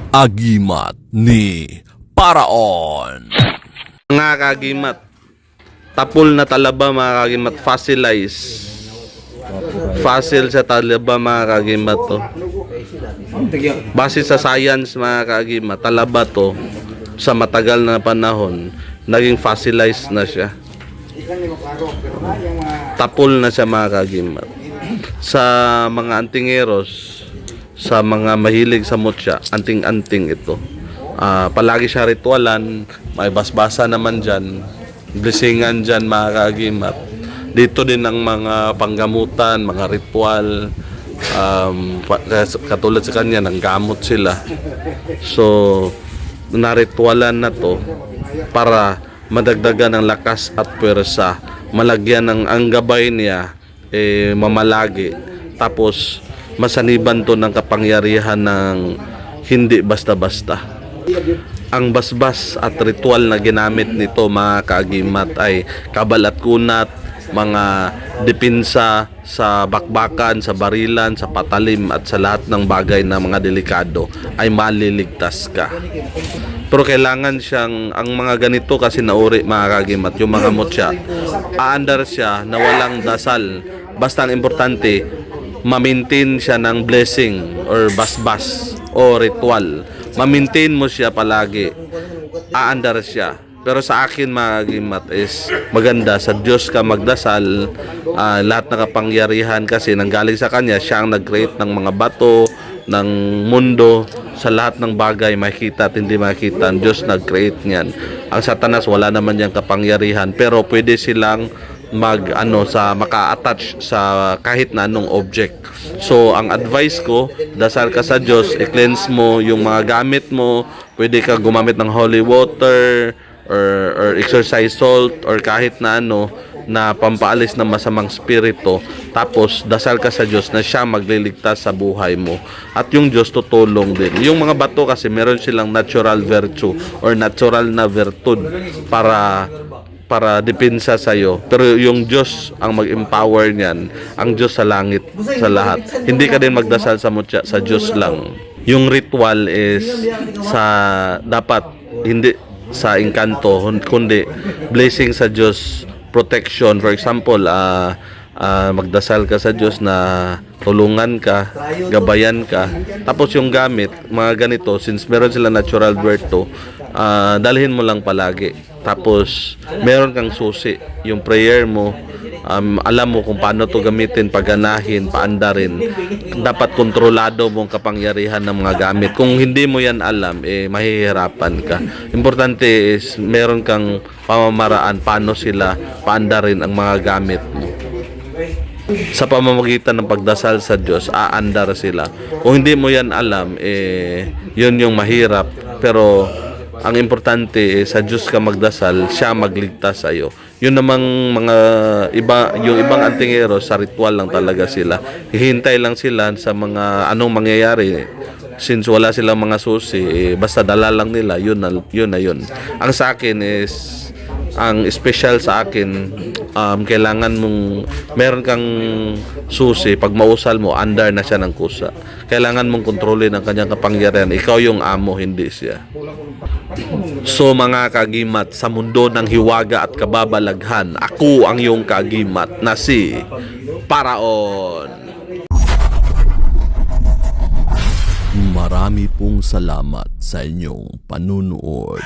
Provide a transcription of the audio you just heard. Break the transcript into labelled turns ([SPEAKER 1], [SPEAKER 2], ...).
[SPEAKER 1] Agimat ni Paraon.
[SPEAKER 2] Mga kagimat, tapol na talaba mga kagimat, fossil sa talaba mga kagimat to. Base sa science mga kagimat, talaba to sa matagal na panahon naging fossilized na siya. Tapol na siya mga kagimat. Sa mga antingeros, sa mga mahilig sa mutya, anting-anting ito. Palagi siya ritualan, may basbasa naman dyan, blessingan dyan mga kagimat. Dito din ang mga panggamutan, mga ritual, katulad sa kanya, nanggamot sila. So, naritualan na to para madagdagan ng lakas at pwersa, malagyan ng ang gabay niya mamalagi, tapos masaniban to ng kapangyarihan ng hindi basta-basta. Ang basbas at ritual na ginamit nito mga kagimat ay kabal at kunat, mga depensa sa bakbakan, sa barilan, sa patalim at sa lahat ng bagay na mga delikado ay maliligtas ka. Pero kailangan siyang, ang mga ganito kasi nauri mga kagimat, yung mga mutya, aandar siya na walang dasal. Basta ang importante, ma-maintain siya ng blessing or basbas o ritual. Ma-maintain mo siya palagi, aandar siya. Pero sa akin mga kagimat is maganda, sa Diyos ka magdasal, lahat ng kapangyarihan kasi nanggaling sa Kanya, siya ang nag-create ng mga bato, ng mundo, sa lahat ng bagay makikita at hindi makikita, ang Diyos nag-create niyan. Ang Satanas wala naman niyang kapangyarihan, pero pwede silang maka-attach sa kahit na anong object. So ang advice ko, dasal ka sa Diyos, i-cleanse mo yung mga gamit mo, pwede ka gumamit ng holy water or exercise salt or kahit na ano na pampaalis ng masamang spirito. Tapos dasal ka sa Diyos na siya magliligtas sa buhay mo, at yung Diyos tutulong din. Yung mga bato kasi meron silang natural virtue or natural na virtud para depensa sa iyo, pero yung Diyos ang mag-empower niyan, ang Diyos sa langit, sa lahat. Hindi ka din magdasal sa mutya, sa Diyos lang. Yung ritual is dapat hindi sa engkanto, kundi blessing sa Diyos, protection. For example, magdasal ka sa Diyos na tulungan ka, gabayan ka. Tapos yung gamit, mga ganito, since meron sila natural virtue, dalhin mo lang palagi. Tapos meron kang susi, yung prayer mo, alam mo kung paano to gamitin, paganahin, paandarin. Dapat kontrolado mong kapangyarihan ng mga gamit. Kung hindi mo yan alam, mahihirapan ka. Importante is meron kang pamamaraan paano sila paandarin ang mga gamit mo. Sa pamamagitan ng pagdasal sa Diyos, aandar sila. Kung hindi mo yan alam, yun yung mahirap. Pero ang importante, sa Diyos ka magdasal, siya magligtas sa iyo. Yun namang mga yung ibang antingero, sa ritual lang talaga sila. Hihintay lang sila sa mga anong mangyayari. Since wala silang mga susi, basta dala lang nila, yun na yun. Ang sa akin is, ang special sa akin, kailangan mong meron kang susi. Pag mausal mo, andar na siya ng kusa. Kailangan mong kontrolin ang kanyang kapangyarihan. Ikaw yung amo, hindi siya. So mga kagimat, sa mundo ng hiwaga at kababalaghan, ako ang iyong kagimat na si Paraon.
[SPEAKER 1] Marami pong salamat sa inyong panunood.